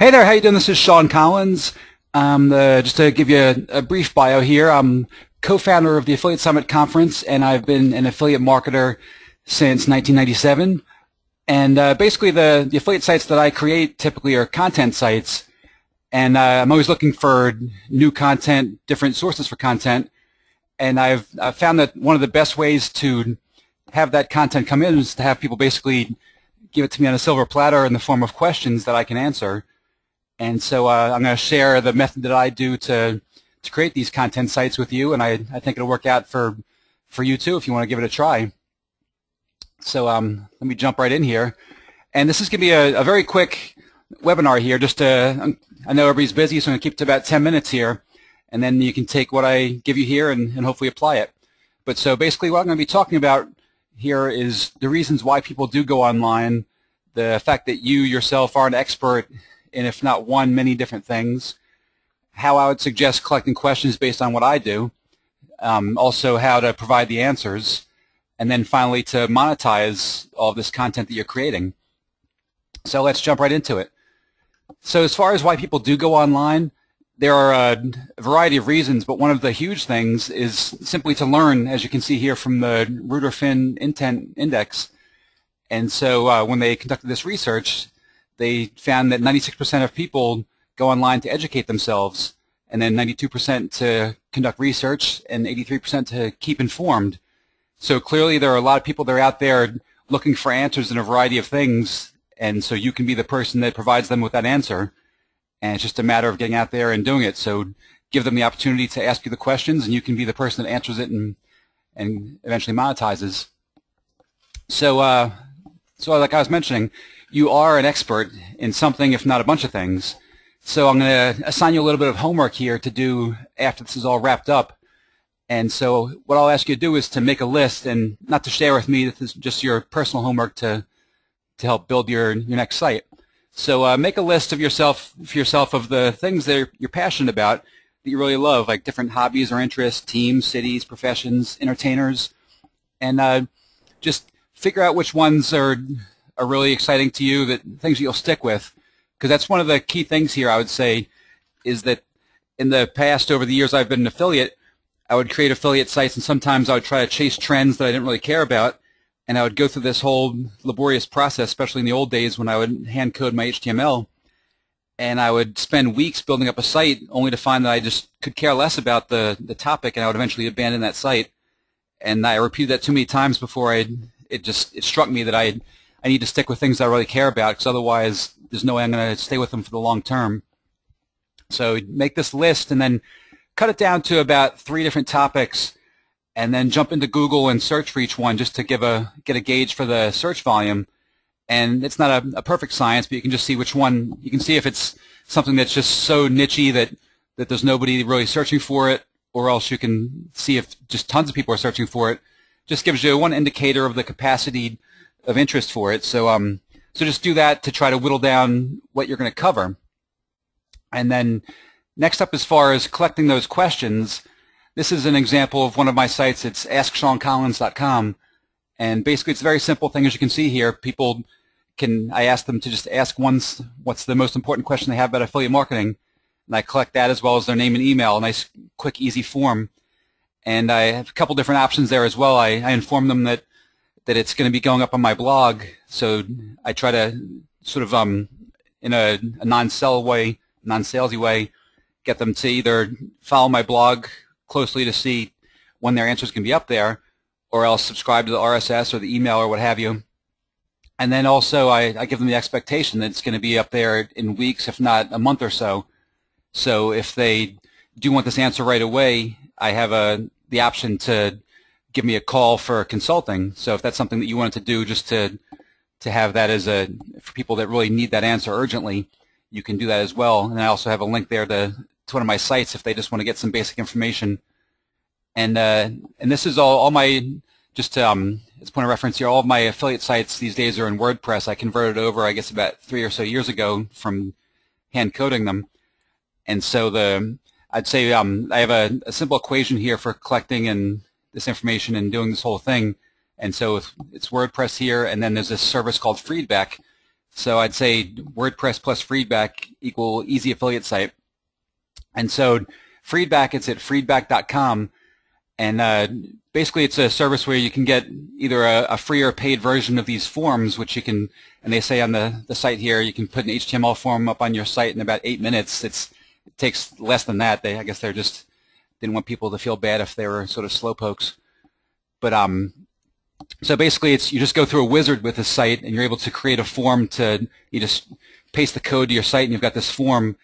Hey there, how you doing? This is Shawn Collins. Just to give you a brief bio here, I'm co-founder of the Affiliate Summit Conference, and I've been an affiliate marketer since 1997. And basically, the affiliate sites that I create typically are content sites, and I'm always looking for new content, different sources for content. And I've found that one of the best ways to have that content come in is to have people basically give it to me on a silver platter in the form of questions that I can answer. And so I'm going to share the method that I do to create these content sites with you, and I think it'll work out for you too if you want to give it a try. So let me jump right in here. And this is going to be a very quick webinar here. I know everybody's busy, so I'm going to keep it to about 10 minutes here, and then you can take what I give you here and hopefully apply it. But so basically what I'm going to be talking about here is the reasons why people do go online, the fact that you yourself are an expert in, if not one, many different things, how I would suggest collecting questions based on what I do, also how to provide the answers, and then finally to monetize all of this content that you're creating. So let's jump right into it. So as far as why people do go online, there are a variety of reasons, but one of the huge things is simply to learn, as you can see here from the Rudder-Finn Intent Index. And so when they conducted this research, they found that 96% of people go online to educate themselves, and then 92% to conduct research, and 83% to keep informed. So clearly there are a lot of people that are out there looking for answers in a variety of things, and so you can be the person that provides them with that answer. And it's just a matter of getting out there and doing it. So give them the opportunity to ask you the questions, and you can be the person that answers it and eventually monetizes. So like I was mentioning, you are an expert in something, if not a bunch of things. So I'm going to assign you a little bit of homework here to do after this is all wrapped up. And so what I'll ask you to do is to make a list, and not to share with me, this is just your personal homework to help build your next site. So make a list of yourself of the things that you're passionate about, that you really love, like different hobbies or interests, teams, cities, professions, entertainers, and just figure out which ones are really exciting to you, that things that you'll stick with. Because that's one of the key things here, I would say, is that in the past, over the years I've been an affiliate, I would create affiliate sites, and sometimes I would try to chase trends that I didn't really care about, and I would go through this whole laborious process, especially in the old days when I would hand code my HTML, and I would spend weeks building up a site only to find that I just could care less about the topic, and I would eventually abandon that site. And I repeated that too many times before it struck me that I need to stick with things that I really care about, because otherwise there's no way I'm going to stay with them for the long term. So make this list and then cut it down to about 3 different topics, and then jump into Google and search for each one just to get a gauge for the search volume. And it's not a perfect science, but you can just see which one. You can see if it's something that's just so nichey that there's nobody really searching for it, or else you can see if just tons of people are searching for it. Just gives you one indicator of the capacity of interest for it. So so just do that to try to whittle down what you're going to cover. And then next up, as far as collecting those questions, this is an example of one of my sites. It's AskShawnCollins.com, and basically it's a very simple thing. As you can see here, I ask them to just ask once what's the most important question they have about affiliate marketing, and I collect that as well as their name and email, a nice, quick, easy form. And I have a couple different options there as well. I inform them that it's going to be going up on my blog, so I try to sort of in a non-salesy way, get them to either follow my blog closely to see when their answers can be up there, or else subscribe to the RSS or the email or what have you. And then also I give them the expectation that it's going to be up there in weeks, if not a month or so. So if they do want this answer right away, I have the option to give me a call for consulting. So if that's something that you wanted to do, just to have that as for people that really need that answer urgently, you can do that as well. And I also have a link there to one of my sites if they just want to get some basic information. And this is all my, just as a point of reference here, all of my affiliate sites these days are in WordPress. I converted over, I guess, about 3 or so years ago from hand coding them. And so I'd say I have a simple equation here for collecting and this information and doing this whole thing. And so it's WordPress here, and then there's this service called Feedback. So I'd say WordPress plus Feedback equal easy affiliate site. And so Feedback, it's at feedback.com, and basically it's a service where you can get either a free or paid version of these forms, which you can, and they say on the site here, you can put an HTML form up on your site in about 8 minutes. It takes less than that. I guess they're just didn't want people to feel bad if they were sort of slowpokes. But so basically you just go through a wizard with the site, and you're able to create a form you just paste the code to your site, and you've got this form,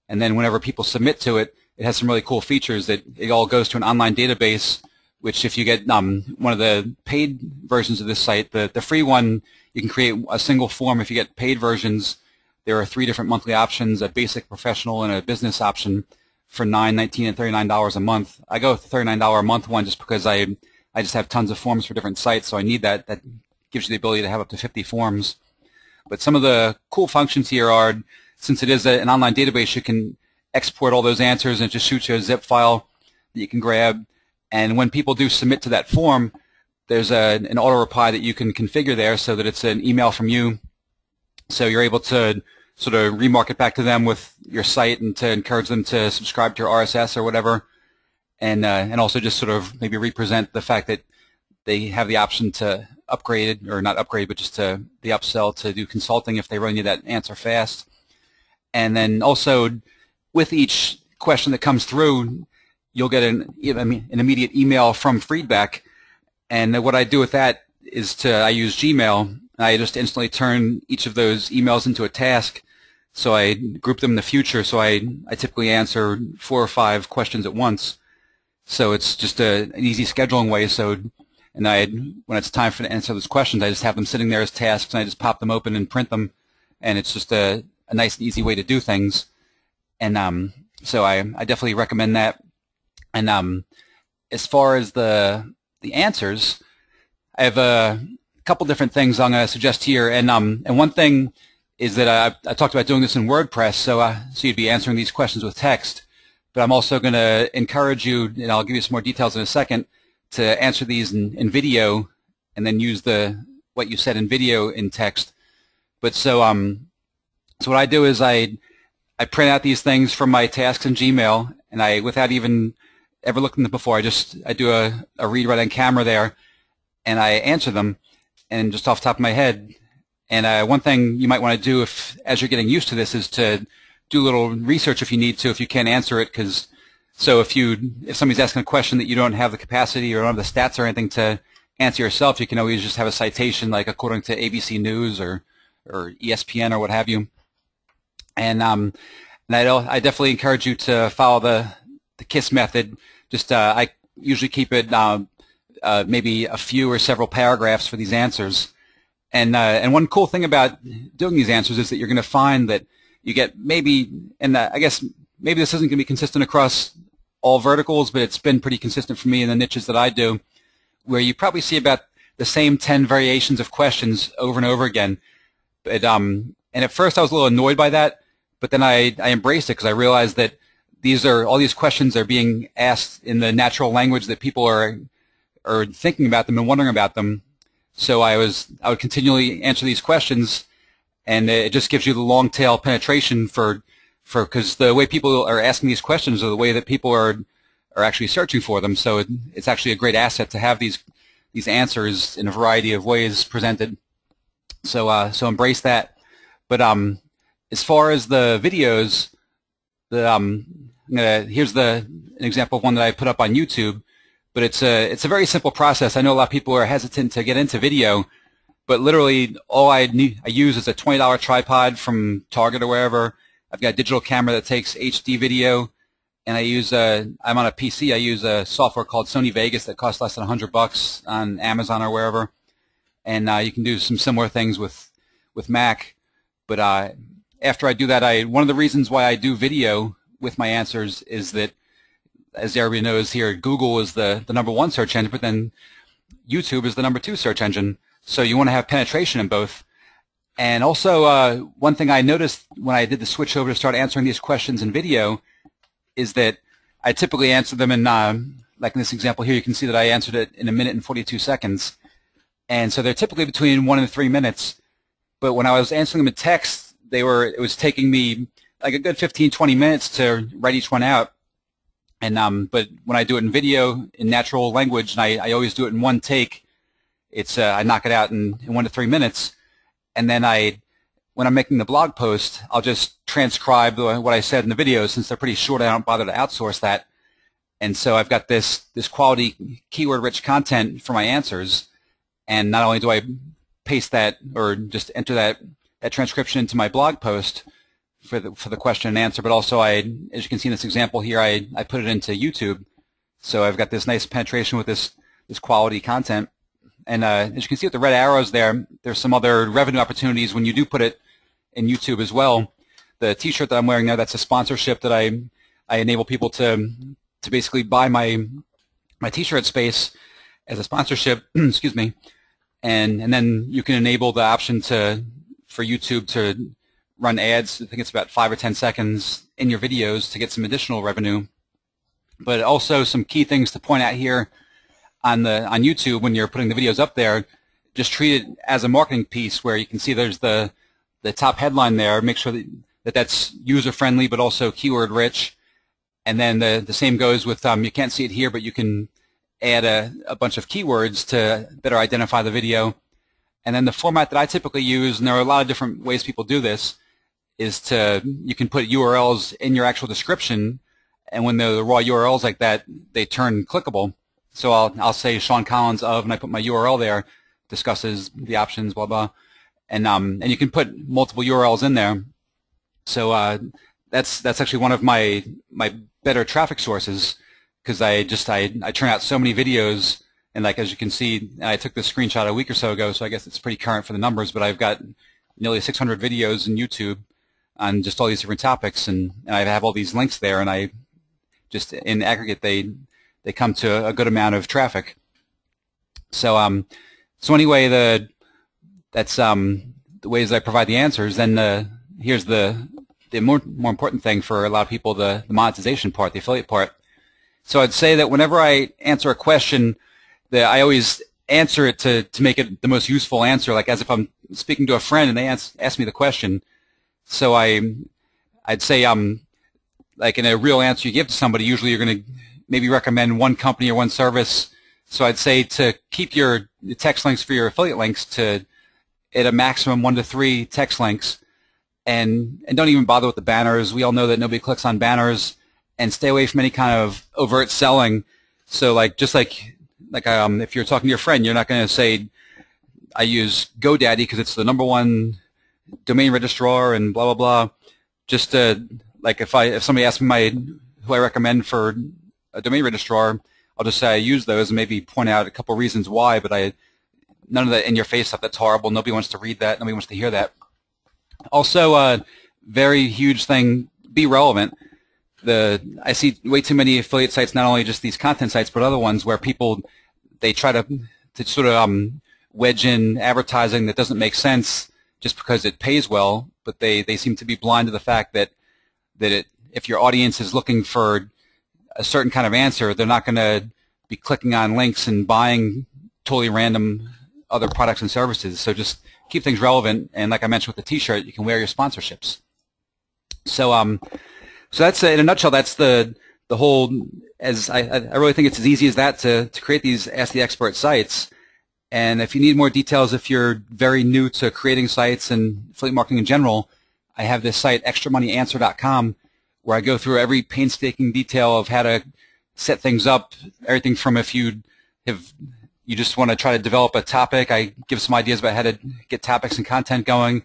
and then whenever people submit to it, it has some really cool features that it all goes to an online database, which if you get one of the paid versions of this site, the free one, you can create a single form. If you get paid versions, there are 3 different monthly options, a basic, professional, and a business option for $9, $19, and $39 a month. I go with the $39 a month one just because I just have tons of forms for different sites, so I need that. That gives you the ability to have up to 50 forms. But some of the cool functions here are, since it is an online database, you can export all those answers and it just shoots you a zip file that you can grab. And when people do submit to that form, there's an auto reply that you can configure there so that it's an email from you. So you're able to sort of remarket back to them with your site and to encourage them to subscribe to your RSS or whatever. And also just sort of maybe represent the fact that they have the option to upgrade, or not upgrade, but just to the upsell to do consulting if they run you that answer fast. And then also with each question that comes through, you'll get an immediate email from Feedback. And what I do with that is I use Gmail. I just instantly turn each of those emails into a task. So I group them in the future. So I typically answer 4 or 5 questions at once. So it's just an easy scheduling way. So, and when it's time to answer those questions, I just have them sitting there as tasks, and I just pop them open and print them. And it's just a nice and easy way to do things. And so I definitely recommend that. And as far as the answers, I have a couple different things I'm going to suggest here. And one thing is that I talked about doing this in WordPress, so you'd be answering these questions with text. But I'm also going to encourage you, and I'll give you some more details in a second, to answer these in video, and then use what you said in video in text. But so what I do is I print out these things from my tasks in Gmail, and without even ever looking at them before, I do a read right on camera there, and I answer them, and just off the top of my head. And one thing you might want to do as you're getting used to this is to do a little research if you need to, if you can't answer it, because so if somebody's asking a question that you don't have the capacity or don't have the stats or anything to answer yourself, you can always just have a citation, like according to ABC News or ESPN or what have you. And I definitely encourage you to follow the KISS method. Just I usually keep it maybe a few or several paragraphs for these answers. And one cool thing about doing these answers is that you're going to find that you get maybe, and I guess maybe this isn't going to be consistent across all verticals, but it's been pretty consistent for me in the niches that I do, where you probably see about the same 10 variations of questions over and over again. But, and at first I was a little annoyed by that, but then I embraced it because I realized that all these questions are being asked in the natural language that people are thinking about them and wondering about them. So I would continually answer these questions, and it just gives you the long tail penetration because the way people are asking these questions are the way that people are actually searching for them. So it's actually a great asset to have these answers in a variety of ways presented. So embrace that. But as far as the videos, here's an example of one that I put up on YouTube. But it's a very simple process. I know a lot of people are hesitant to get into video, but literally all I use is a $20 tripod from Target or wherever. I've got a digital camera that takes HD video, and I'm on a PC. I use a software called Sony Vegas that costs less than $100 on Amazon or wherever, and you can do some similar things with Mac. But after I do that, one of the reasons why I do video with my answers is that, as everybody knows here, Google is the #1 search engine, but then YouTube is the #2 search engine. So you want to have penetration in both. And also, one thing I noticed when I did the switch over to start answering these questions in video is that I typically answer them in, like in this example here, you can see that I answered it in 1 minute and 42 seconds. And so they're typically between 1 and 3 minutes. but when I was answering them in text, it was taking me like a good 15-20 minutes to write each one out. And but when I do it in video in natural language, and I always do it in one take, I knock it out in 1 to 3 minutes, and then when I'm making the blog post, I'll just transcribe what I said in the video. Since they're pretty short, I don't bother to outsource that. And so I've got this quality keyword-rich content for my answers, and not only do I paste that or just enter that transcription into my blog post for the question and answer, but also as you can see in this example here, I put it into YouTube. So I've got this nice penetration with this quality content. And as you can see with the red arrows there's some other revenue opportunities when you do put it in YouTube as well. The T-shirt that I'm wearing now, that's a sponsorship that I enable people to basically buy my T-shirt space as a sponsorship. Excuse me. And then you can enable the option for YouTube to run ads. I think it's about 5 or 10 seconds in your videos to get some additional revenue. But also some key things to point out here on YouTube when you're putting the videos up there. Just treat it as a marketing piece where you can see there's the top headline there. Make sure that that's user friendly but also keyword rich. And then the same goes with you can't see it here, but you can add a bunch of keywords to better identify the video. And then the format that I typically use, and there are a lot of different ways people do this, is you can put URLs in your actual description, and when the raw URLs like that, they turn clickable. So I'll say Shawn Collins of, and I put my URL there, discusses the options, blah blah, and you can put multiple URLs in there. So that's actually one of my better traffic sources, because I turn out so many videos, and like as you can see, I took this screenshot a week or so ago, so I guess it's pretty current for the numbers, but I've got nearly 600 videos in YouTube on just all these different topics, and I have all these links there, and I just in aggregate they come to a good amount of traffic. So so anyway, that's the ways that I provide the answers. Then here's the more important thing for a lot of people, the monetization part, the affiliate part. So I'd say that whenever I answer a question, I always answer it to make it the most useful answer, like as if I'm speaking to a friend and they ask me the question. So I'd say like in a real answer you give to somebody, usually you're going to maybe recommend one company or one service. So I'd say to keep your text links for your affiliate links at a maximum 1 to 3 text links, and don't even bother with the banners. We all know that nobody clicks on banners, and stay away from any kind of overt selling. So just like if you're talking to your friend, you're not going to say I use GoDaddy because it's the #1 domain registrar and blah blah blah. Just like if somebody asks me who I recommend for a domain registrar, I'll just say I use those and maybe point out a couple reasons why, but none of that in your face stuff. That's horrible. Nobody wants to read that. Nobody wants to hear that. Also, very huge thing, be relevant. I see way too many affiliate sites, not only just these content sites, but other ones where people, they try to sort of wedge in advertising that doesn't make sense just because it pays well, but they seem to be blind to the fact that if your audience is looking for a certain kind of answer, they're not going to be clicking on links and buying totally random other products and services. So just keep things relevant, and like I mentioned with the T-shirt, you can wear your sponsorships. So so that's in a nutshell. That's the whole. I really think it's as easy as that to create these Ask the Expert sites. And if you need more details, if you're very new to creating sites and affiliate marketing in general, I have this site extramoneyanswer.com where I go through every painstaking detail of how to set things up. Everything from if you just want to try to develop a topic, I give some ideas about how to get topics and content going,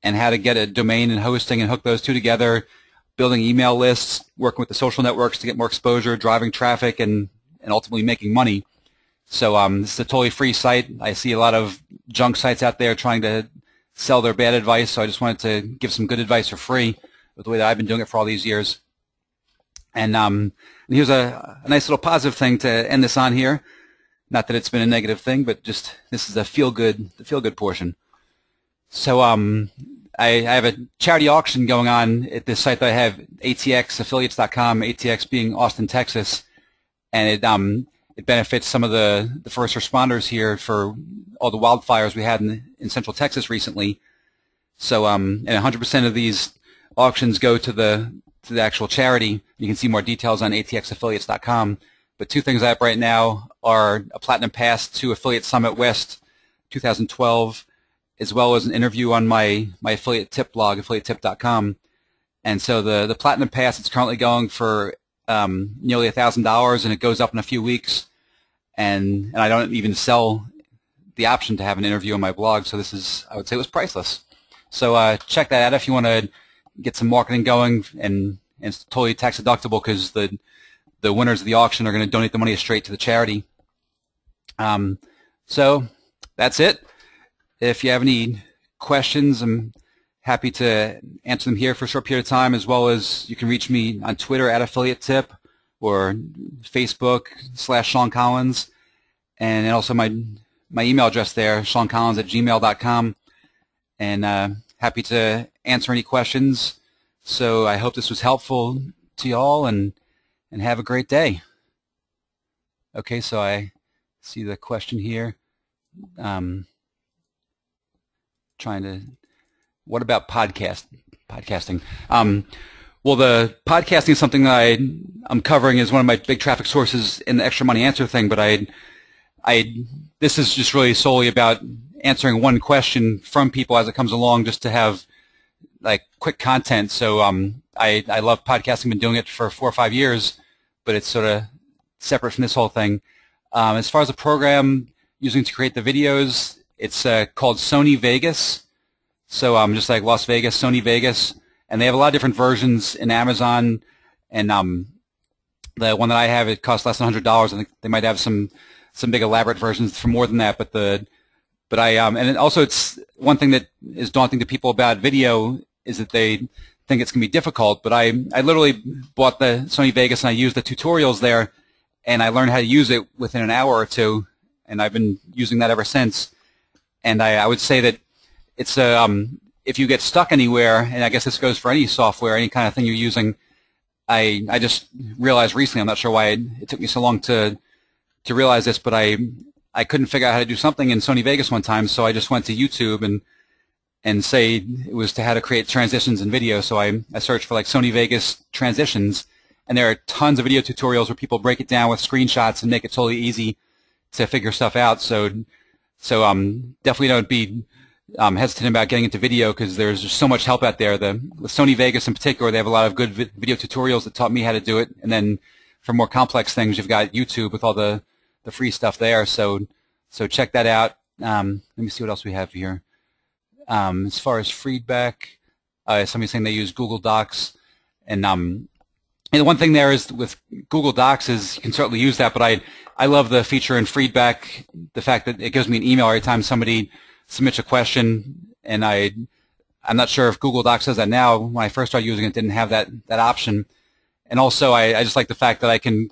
and how to get a domain and hosting and hook those two together, building email lists, working with the social networks to get more exposure, driving traffic, and ultimately making money. So this is a totally free site. I see a lot of junk sites out there trying to sell their bad advice, so I just wanted to give some good advice for free with the way that I've been doing it for all these years. And here's a nice little positive thing to end this on here. Not that it's been a negative thing, but just this is the feel good portion. So I have a charity auction going on at this site that I have, atxaffiliates.com, ATX being Austin, Texas, and it benefits some of the first responders here for all the wildfires we had in Central Texas recently. So and 100% of these auctions go to the actual charity. You can see more details on atxaffiliates.com. But two things I have right now are a Platinum Pass to Affiliate Summit West 2012, as well as an interview on my affiliate tip blog, affiliatetip.com. And so the Platinum Pass, it's currently going for nearly $1,000, and it goes up in a few weeks. And I don't even sell the option to have an interview on my blog, so this is, I would say, it was priceless. So check that out if you want to get some marketing going, and it's totally tax deductible because the winners of the auction are going to donate the money straight to the charity. So that's it. If you have any questions, I'm happy to answer them here for a short period of time, as well as you can reach me on Twitter at @AffiliateTip or Facebook /Shawn Collins, and also my email address there, ShawnCollins@gmail.com, and happy to answer any questions. So I hope this was helpful to you all, and have a great day. Okay, so I see the question here. What about podcasting? Well, the podcasting is something that I'm covering as one of my big traffic sources in the Extra Money Answer thing, but this is just really solely about answering one question from people as it comes along, just to have like quick content. So I love podcasting, been doing it for 4 or 5 years, but it's sort of separate from this whole thing. As far as the program using to create the videos, it's called Sony Vegas. So just like Las Vegas, Sony Vegas, and they have a lot of different versions in Amazon. And the one that I have, it costs less than $100. I think they might have some big elaborate versions for more than that. But and also, it's one thing that is daunting to people about video is that they think it's going to be difficult. But I literally bought the Sony Vegas and I used the tutorials there, and I learned how to use it within an hour or two, and I've been using that ever since. And I would say that it's if you get stuck anywhere, and I guess this goes for any software, any kind of thing you're using. I just realized recently, I'm not sure why it took me so long to realize this, but I couldn't figure out how to do something in Sony Vegas one time, so I just went to YouTube and say it was to how to create transitions in video. So I searched for like Sony Vegas transitions, and there are tons of video tutorials where people break it down with screenshots and make it totally easy to figure stuff out. So definitely don't be hesitant about getting into video, because there's just so much help out there. With Sony Vegas in particular, they have a lot of good video tutorials that taught me how to do it, and then for more complex things, you've got YouTube with all the free stuff there. So check that out. Let me see what else we have here. As far as feedback, somebody's saying they use Google Docs, and the one thing there is with Google Docs is you can certainly use that, but I love the feature in feedback, the fact that it gives me an email every time somebody submits a question, and I'm not sure if Google Docs does that now. When I first started using it, didn't have that option. And also, I just like the fact that I can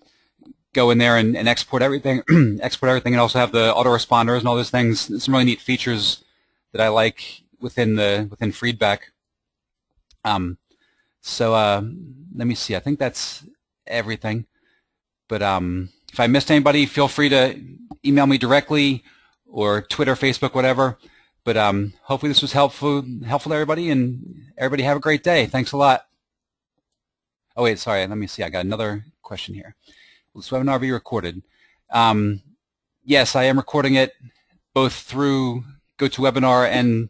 go in there and export everything, and also have the autoresponders and all those things. Some really neat features that I like within feedback. Let me see. I think that's everything. But if I missed anybody, feel free to email me directly, or Twitter, Facebook, whatever. But hopefully this was helpful to everybody, and everybody have a great day. Thanks a lot. Oh wait, sorry. Let me see. I got another question here. Will this webinar be recorded? Yes, I am recording it both through GoToWebinar and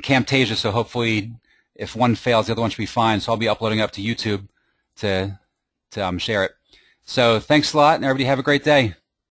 Camtasia. So hopefully, if one fails, the other one should be fine. So I'll be uploading it up to YouTube to share it. So thanks a lot, and everybody have a great day.